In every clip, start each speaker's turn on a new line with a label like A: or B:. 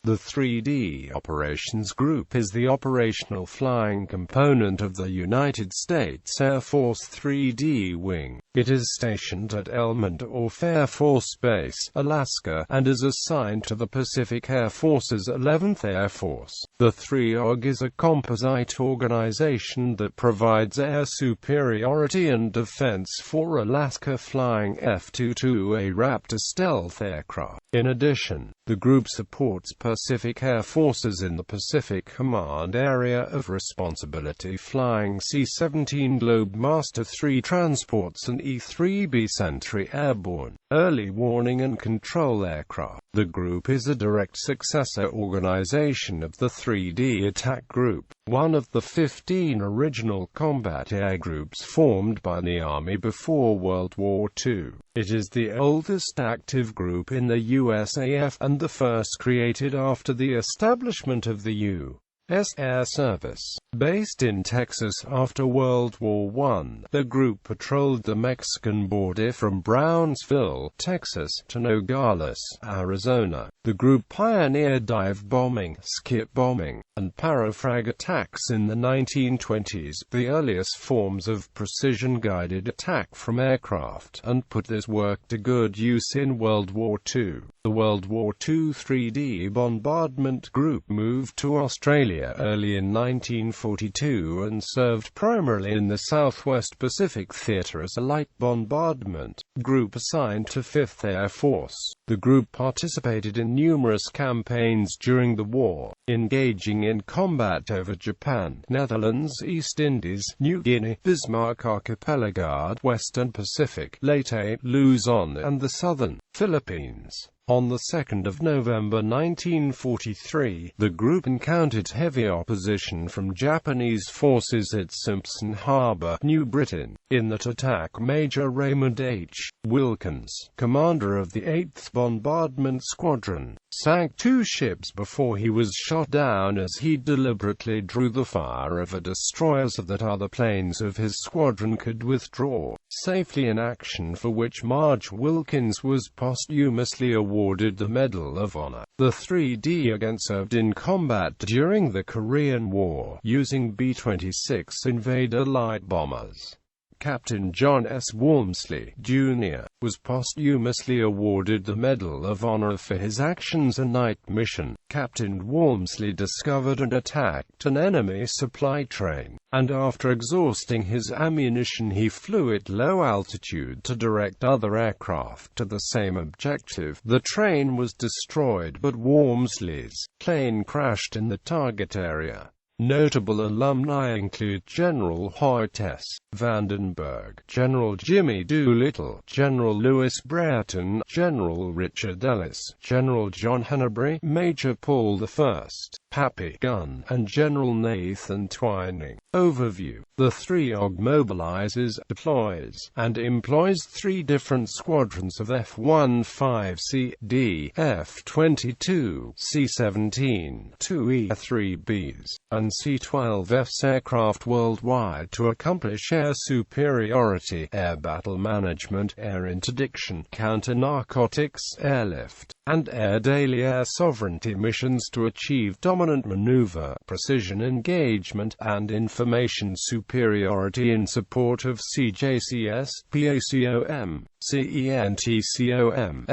A: The 3D Operations Group is the operational flying component of the United States Air Force 3D Wing. It is stationed at Elmendorf Air Force Base, Alaska, and is assigned to the Pacific Air Force's 11th Air Force. The 3OG is a composite organization that provides air superiority and defense for Alaska flying F-22A Raptor Stealth aircraft. In addition, the group supports Pacific Air Forces in the Pacific Command Area of Responsibility flying C-17 Globemaster III transports and E-3B Sentry Airborne, early warning and control aircraft. The group is a direct successor organization of the 3D Attack Group, one of the 15 original combat air groups formed by the Army before World War II. It is the oldest active group in the USAF and the first created after the establishment of the U.S. Air Service. Based in Texas after World War I, the group patrolled the Mexican border from Brownsville, Texas, to Nogales, Arizona. The group pioneered dive bombing, skip bombing, and parafrag attacks in the 1920s, the earliest forms of precision-guided attack from aircraft, and put this work to good use in World War II. The World War II 3D Bombardment Group moved to Australia early in 1942 and served primarily in the Southwest Pacific Theater as a light bombardment group assigned to 5th Air Force. The group participated in numerous campaigns during the war, engaging in combat over Japan, Netherlands, East Indies, New Guinea, Bismarck Archipelago, Western Pacific, Leyte, Luzon, and the southern Philippines. On the 2nd of November 1943, the group encountered heavy opposition from Japanese forces at Simpson Harbor, New Britain. In that attack, Major Raymond H. Wilkins, commander of the 8th Bombardment Squadron, sank 2 ships before he was shot down as he deliberately drew the fire of a destroyer so that other planes of his squadron could withdraw safely in action, for which Marge Wilkins was posthumously awarded the Medal of Honor. The 3D again served in combat during the Korean War, using B-26 Invader light bombers. Captain John S. Walmsley, Jr., was posthumously awarded the Medal of Honor for his actions a night mission. Captain Walmsley discovered and attacked an enemy supply train, and after exhausting his ammunition he flew at low altitude to direct other aircraft to the same objective. The train was destroyed, but Walmsley's plane crashed in the target area. Notable alumni include General Hoyt S. Vandenberg, General Jimmy Doolittle, General Louis Brereton, General Richard Ellis, General John Hanbury, Major Paul I, Pappy Gunn, and General Nathan Twining. Overview: the 3OG mobilizes, deploys, and employs 3 different squadrons of F-15CD, F-22, C-17, 2E-3Bs, and C-12Fs aircraft worldwide to accomplish air superiority, air battle management, air interdiction, counter-narcotics, airlift, and air daily air sovereignty missions to achieve dominant maneuver, precision engagement, and information superiority in support of CJCS, PACOM, CENTCOM,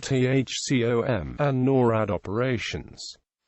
A: SOUTHCOM, and NORAD operations.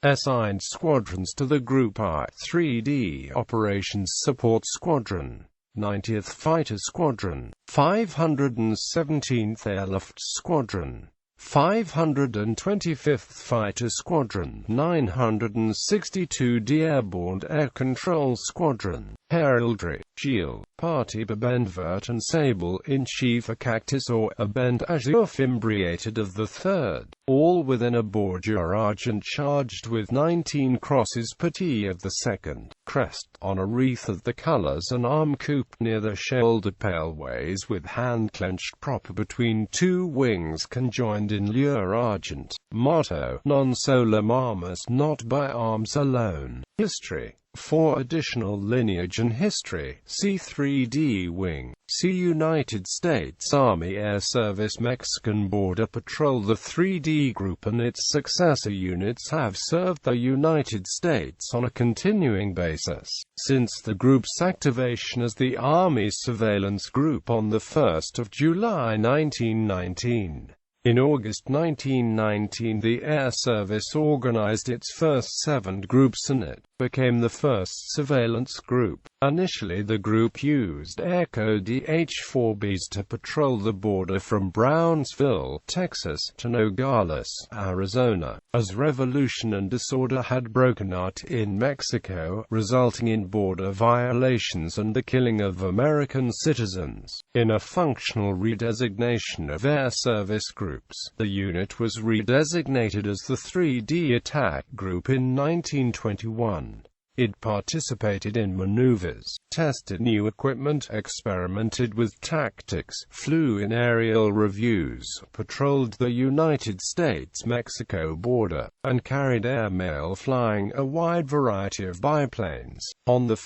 A: Assigned squadrons to the Group I 3D Operations Support Squadron, 90th Fighter Squadron, 517th Airlift Squadron, 525th Fighter Squadron, 962d Airborne Air Control Squadron, Heraldry, Shield, Party Bendvert and Sable-in-Chief, a Cactus or a Bend Azure Fimbriated of the 3rd, all within a bordure argent charged with 19 crosses per T of the 2nd, crest, on a wreath of the colors, an arm coupe near the shoulder paleways with hand-clenched prop between 2 wings conjoined in lure argent. Motto: non solum armis, not by arms alone. History: For additional lineage and history, see 3D Wing. See United States Army Air Service Mexican Border Patrol. The 3D Group and its successor units have served the United States on a continuing basis since the group's activation as the Army Surveillance Group on 1 July 1919. In August 1919, the Air Service organized its first 7 groups and it became the first surveillance group. Initially, the group used air code DH-4Bs to patrol the border from Brownsville, Texas, to Nogales, Arizona, as revolution and disorder had broken out in Mexico, resulting in border violations and the killing of American citizens. In a functional redesignation of air service groups, the unit was redesignated as the 3D Attack Group in 1921. It participated in maneuvers, tested new equipment, experimented with tactics, flew in aerial reviews, patrolled the United States-Mexico border, and carried airmail flying a wide variety of biplanes. On 1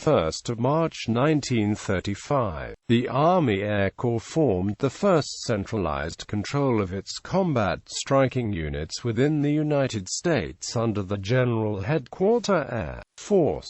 A: March 1935, the Army Air Corps formed the first centralized control of its combat striking units within the United States under the General Headquarters Air Force.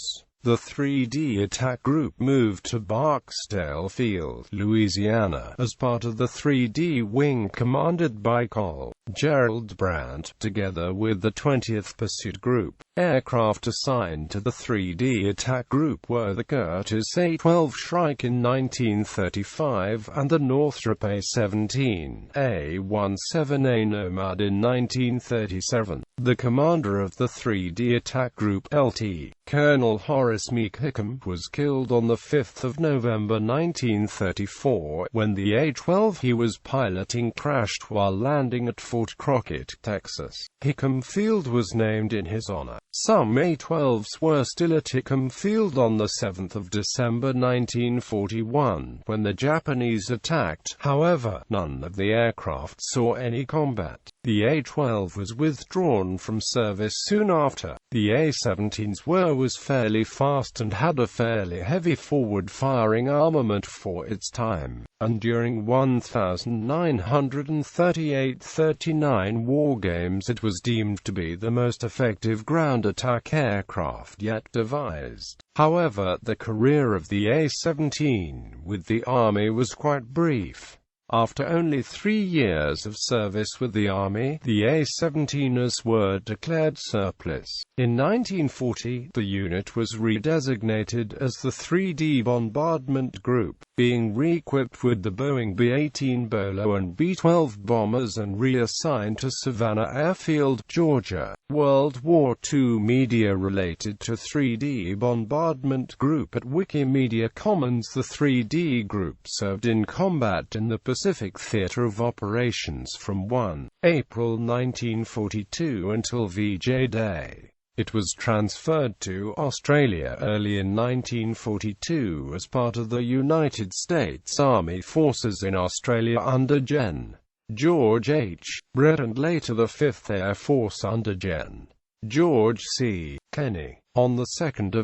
A: The 3D Attack Group moved to Barksdale Field, Louisiana, as part of the 3D Wing commanded by Col. Gerald Brandt, together with the 20th Pursuit Group. Aircraft assigned to the 3D Attack Group were the Curtiss A-12 Shrike in 1935 and the Northrop A-17, A-17A Nomad in 1937. The commander of the 3D Attack Group, Lt. Colonel Horace Meek Hickam, was killed on 5 November 1934 when the A-12 he was piloting crashed while landing at Fort Crockett, Texas. Hickam Field was named in his honor. Some A-12s were still at Hickam Field on 7 December 1941 when the Japanese attacked. However, none of the aircraft saw any combat. The A-12 was withdrawn from service soon after. The A-17s was fairly fast and had a fairly heavy forward-firing armament for its time, and during 1938-39 war games it was deemed to be the most effective ground attack aircraft yet devised. However, the career of the A-17 with the Army was quite brief. After only 3 years of service with the Army, the A-17s were declared surplus. In 1940, the unit was redesignated as the 3D Bombardment Group, being re-equipped with the Boeing B-18 Bolo and B-12 bombers and reassigned to Savannah Airfield, Georgia. World War II media related to 3D Bombardment Group at Wikimedia Commons. The 3D Group served in combat in the Pacific Theater of Operations from 1 April 1942 until VJ Day. It was transferred to Australia early in 1942 as part of the United States Army Forces in Australia under Gen. George H. Brett and later the 5th Air Force under Gen. George C. Kenney. On 2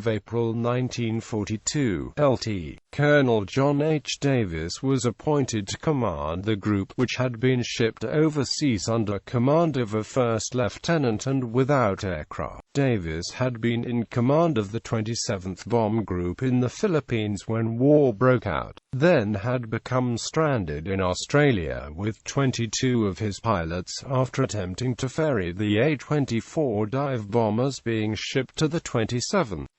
A: April 1942, Lt. Colonel John H. Davis was appointed to command the group, which had been shipped overseas under command of a first lieutenant and without aircraft. Davis had been in command of the 27th Bomb Group in the Philippines when war broke out, then had become stranded in Australia with 22 of his pilots after attempting to ferry the A-24 dive bombers being shipped to the 27th.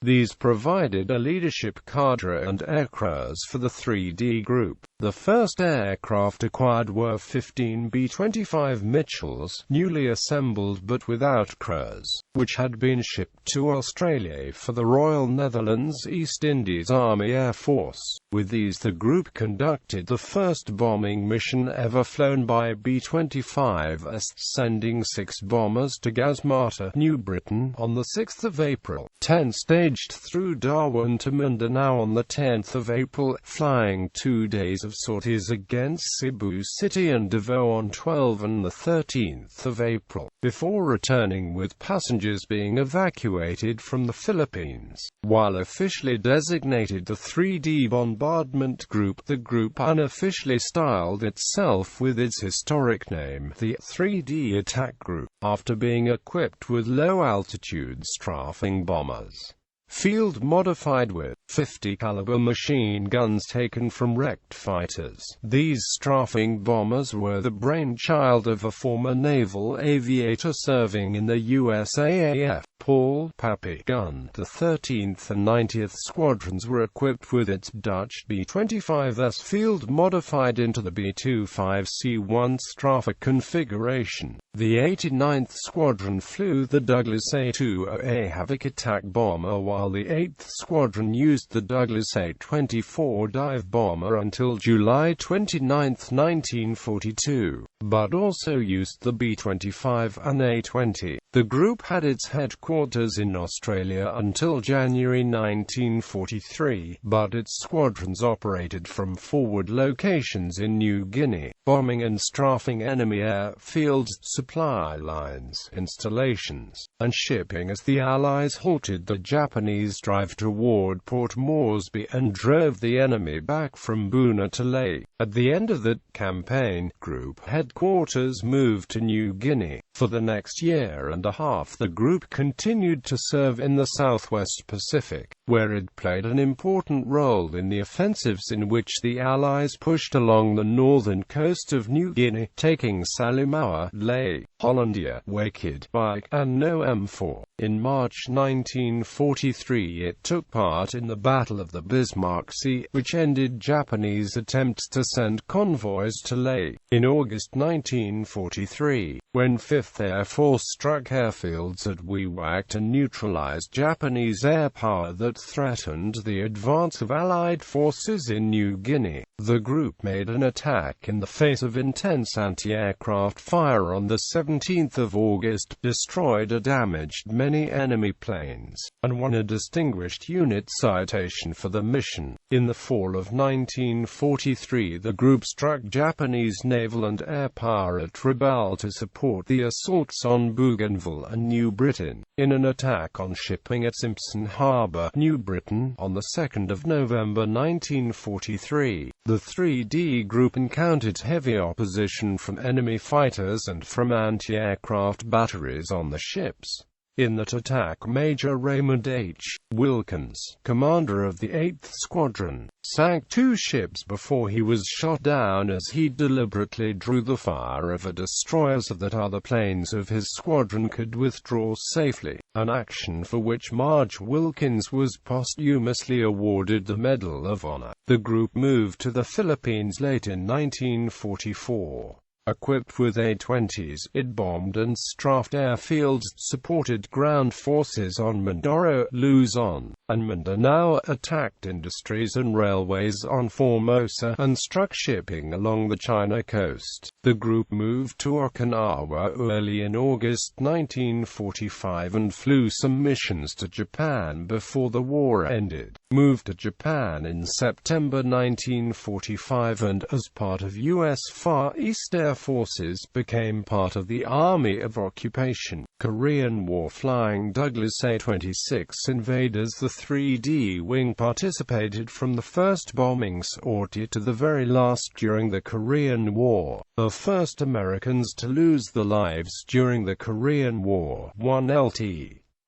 A: These provided a leadership cadre and aircrews for the 3D Group. The first aircraft acquired were 15 B-25 Mitchells, newly assembled but without crews, which had been shipped to Australia for the Royal Netherlands East Indies Army Air Force. With these the group conducted the first bombing mission ever flown by B-25s, sending 6 bombers to Gasmata, New Britain, on 6 April, 10 staged through Darwin to Mindanao on 10 April, flying 2 days of sorties against Cebu City and Davao on 12 and 13 April, before returning with passengers being evacuated from the Philippines. While officially designated the 3D Bombardment Group, the group unofficially styled itself with its historic name, the 3D Attack Group, after being equipped with low-altitude strafing bombers, field modified with 50-caliber machine guns taken from wrecked fighters. These strafing bombers were the brainchild of a former naval aviator serving in the USAAF, Paul Pappy Gun. The 13th and 90th Squadrons were equipped with its Dutch B-25s field modified into the B-25C1 Strafe configuration. The 89th Squadron flew the Douglas F-22A Havoc attack bomber, while the 8th Squadron used the Douglas A-24 dive bomber until July 29, 1942, but also used the B-25 and A-20. The group had its headquarters in Australia until January 1943, but its squadrons operated from forward locations in New Guinea, bombing and strafing enemy airfields, supply lines, installations, and shipping as the Allies halted the Japanese drive toward Port Moresby and drove the enemy back from Buna to Lae. At the end of the campaign, group headquarters moved to New Guinea. For the next year and a half, the group continued to serve in the Southwest Pacific, where it played an important role in the offensives in which the Allies pushed along the northern coast of New Guinea, taking Salamaua, Lae, Hollandia, Wing.It, and No M4. In March 1943 it took part in the Battle of the Bismarck Sea, which ended Japanese attempts to send convoys to Lae. In August 1943, when 5th Air Force struck airfields at Wing.It and neutralized Japanese air power that threatened the advance of Allied forces in New Guinea, the group made an attack in the face of intense anti-aircraft fire on the 17th of August, destroyed or damaged many enemy planes, and won a Distinguished Unit Citation for the mission. In the fall of 1943, the group struck Japanese naval and air power at Rabaul to support the assaults on Bougainville and New Britain, in an attack on shipping at Simpson Harbour, New Britain, on the 2nd of November 1943. The 3D group encountered heavy opposition from enemy fighters and from anti-aircraft batteries on the ships. In that attack, Major Raymond H. Wilkins, commander of the 8th Squadron, sank 2 ships before he was shot down as he deliberately drew the fire of a destroyer so that other planes of his squadron could withdraw safely, an action for which Marge Wilkins was posthumously awarded the Medal of Honor. The group moved to the Philippines late in 1944. Equipped with A-20s, it bombed and strafed airfields, supported ground forces on Mindoro, Luzon, and Mindanao, attacked industries and railways on Formosa, and struck shipping along the China coast. The group moved to Okinawa early in August 1945 and flew some missions to Japan before the war ended. Moved to Japan in September 1945 and, as part of U.S. Far East Air Forces, became part of the Army of Occupation. Korean War flying Douglas A-26 invaders. The 3D wing participated from the first bombing sortie to the very last during the Korean War. The first Americans to lose their lives during the Korean War, 1 Lt.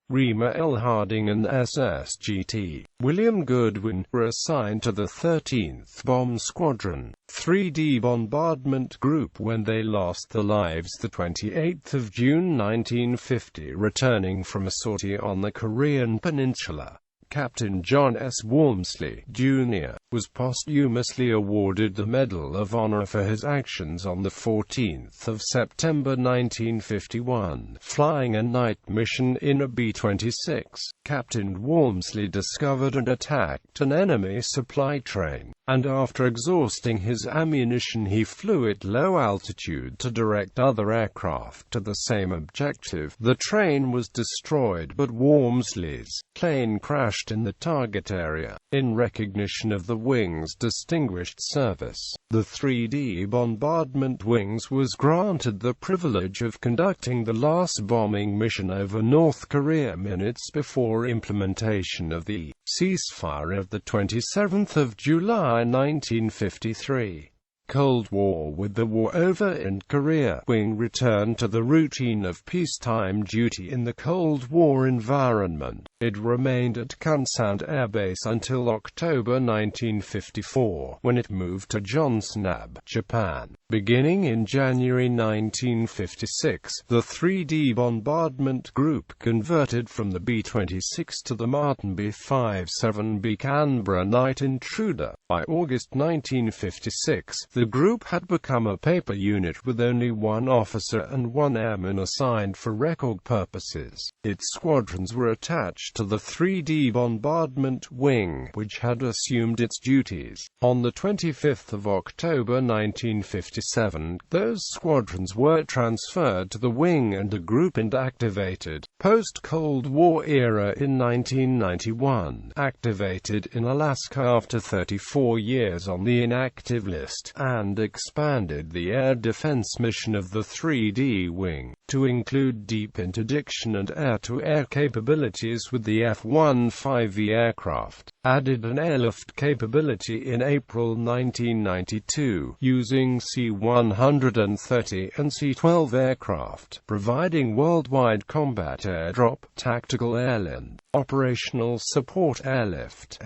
A: Rima L. Harding and SSGT. William Goodwin, were assigned to the 13th Bomb Squadron, 3D Bombardment Group when they lost their lives the 28th of June 1950 returning from a sortie on the Korean Peninsula. Captain John S. Walmsley, Jr., was posthumously awarded the Medal of Honor for his actions on the 14th of September 1951, flying a night mission in a B-26. Captain Walmsley discovered and attacked an enemy supply train, and after exhausting his ammunition he flew at low altitude to direct other aircraft to the same objective. The train was destroyed, but Wormsley's plane crashed in the target area. In recognition of the wing's distinguished service, the 3D bombardment wings was granted the privilege of conducting the last bombing mission over North Korea minutes before implementation of the ceasefire of the 27th of July 1953. Cold War. With the war over in Korea, Wing returned to the routine of peacetime duty in the Cold War environment. It remained at Kansand Air Base until October 1954, when it moved to Jonsnab, Japan. Beginning in January 1956, the 3D bombardment group converted from the B-26 to the Martin B-57B Canberra Night Intruder. By August 1956, the group had become a paper unit with only one officer and one airman assigned for record purposes. Its squadrons were attached to the 3D bombardment wing, which had assumed its duties. On the 25th of October 1957, those squadrons were transferred to the wing and a group and activated. Post-Cold War era in 1991, activated in Alaska after 34 years on the inactive list, and expanded the air defense mission of the 3D wing to include deep interdiction and air-to-air capabilities with the F-15E aircraft. Added an airlift capability in April 1992, using C-130 and C-12 aircraft, providing worldwide combat airdrop, tactical airland, operational support airlift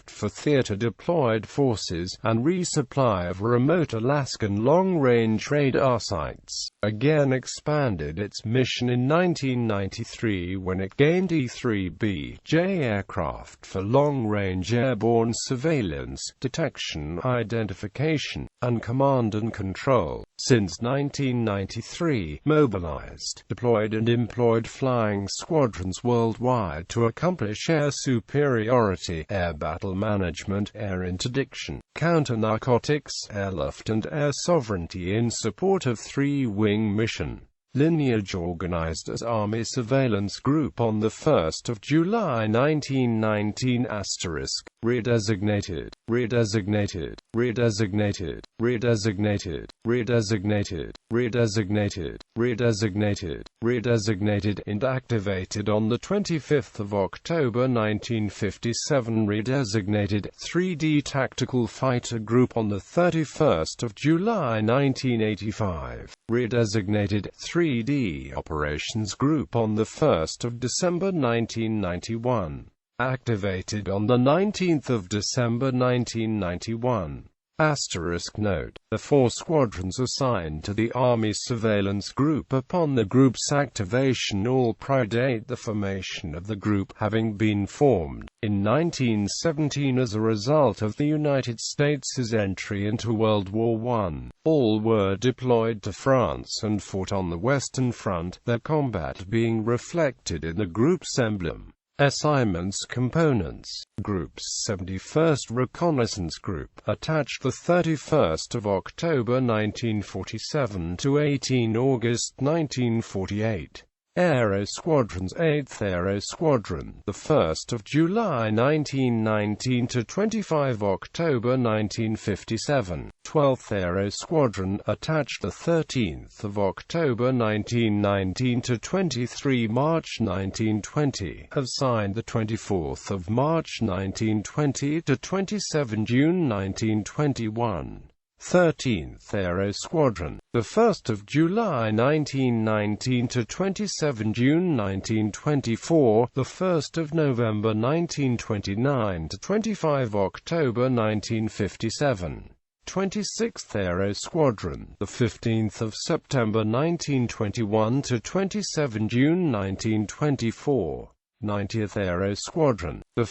A: for theater-deployed forces, and resupply of remote Alaskan long-range radar sites. Again expanded its mission in 1993 when it gained E-3BJ aircraft for long-range airborne surveillance, detection, identification, and command and control. Since 1993, mobilized, deployed and employed flying squadrons worldwide to accomplish air superiority, air battle management, air interdiction, counter-narcotics, airlift and air sovereignty in support of three-wing mission. Lineage organized as Army Surveillance Group on 1 July 1919 *, redesignated, redesignated, redesignated, redesignated, redesignated, redesignated, redesignated, redesignated, and activated on 25 October 1957. Redesignated 3D Tactical Fighter Group on 31 July 1985. Redesignated 3D Operations Group on 1 December 1991. Activated on 19 December 1991. Note: the 4 squadrons assigned to the Army Surveillance Group upon the group's activation all predate the formation of the group, having been formed in 1917 as a result of the United States' entry into World War I. All were deployed to France and fought on the Western Front, their combat being reflected in the group's emblem. Assignments. Components. Group's 71st Reconnaissance Group, attached 31 October 1947 to 18 August 1948. Aero Squadrons. 8th Aero Squadron, 1 July 1919 to 25 October 1957. 12th Aero Squadron, attached 13 October 1919 to 23 March 1920. Assigned 24 March 1920 to 27 June 1921. 13th Aero Squadron, 1 July 1919 to 27 June 1924, 1 November 1929 to 25 October 1957. 26th Aero Squadron, 15 September 1921 to 27 June 1924. 90th Aero Squadron, 1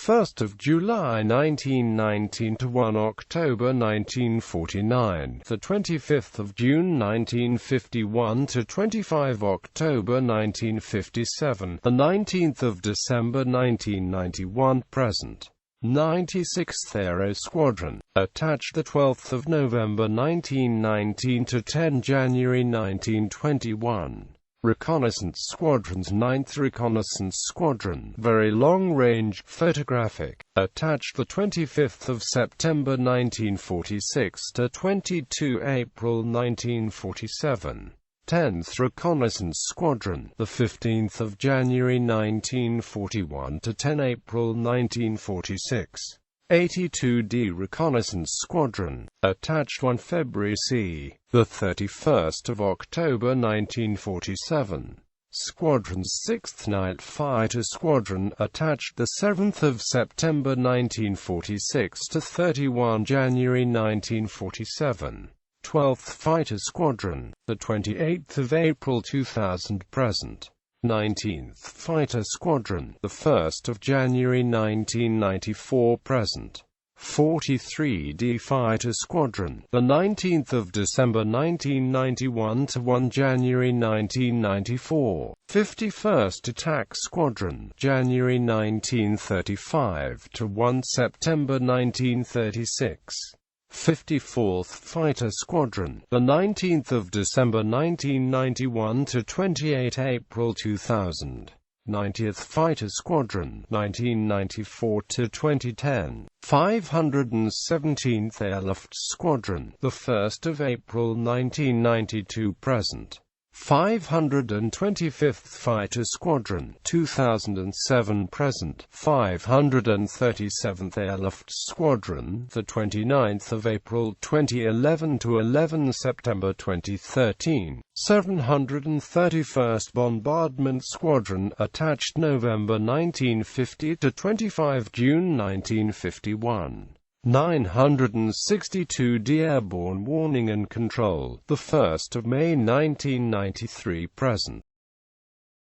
A: July 1919 to 1 October 1949, 25 June 1951 to 25 October 1957, 19 December 1991 present. 96th Aero Squadron, attached 12 November 1919 to 10 January 1921. Reconnaissance Squadrons. 9th Reconnaissance Squadron, very long-range, photographic, attached 25 September 1946 to 22 April 1947. 10th Reconnaissance Squadron, the 15th of January 1941 to 10 April 1946. 82D Reconnaissance Squadron, attached 1 February c. the 31st of October 1947. Squadron's 6th Night Fighter Squadron, attached the 7th of September 1946 to 31 January 1947. 12th Fighter Squadron, the 28th of April 2000 present. 19th Fighter Squadron, the 1st of January 1994 present. 43D Fighter Squadron, the 19th of December 1991 to 1 January 1994. 51st Attack Squadron, January 1935 to 1 September 1936. 54th Fighter Squadron, the 19th of December 1991 to 28 April 2000. 90th Fighter Squadron, 1994 to 2010. 517th Airlift Squadron, the 1st of April 1992 present. 525th Fighter Squadron, 2007 present. 537th Airlift Squadron, the 29th of April 2011 to 11 September 2013. 731st Bombardment Squadron, attached November 1950 to 25 June 1951. 962D Airborne Warning and Control, the 1st of May 1993 present.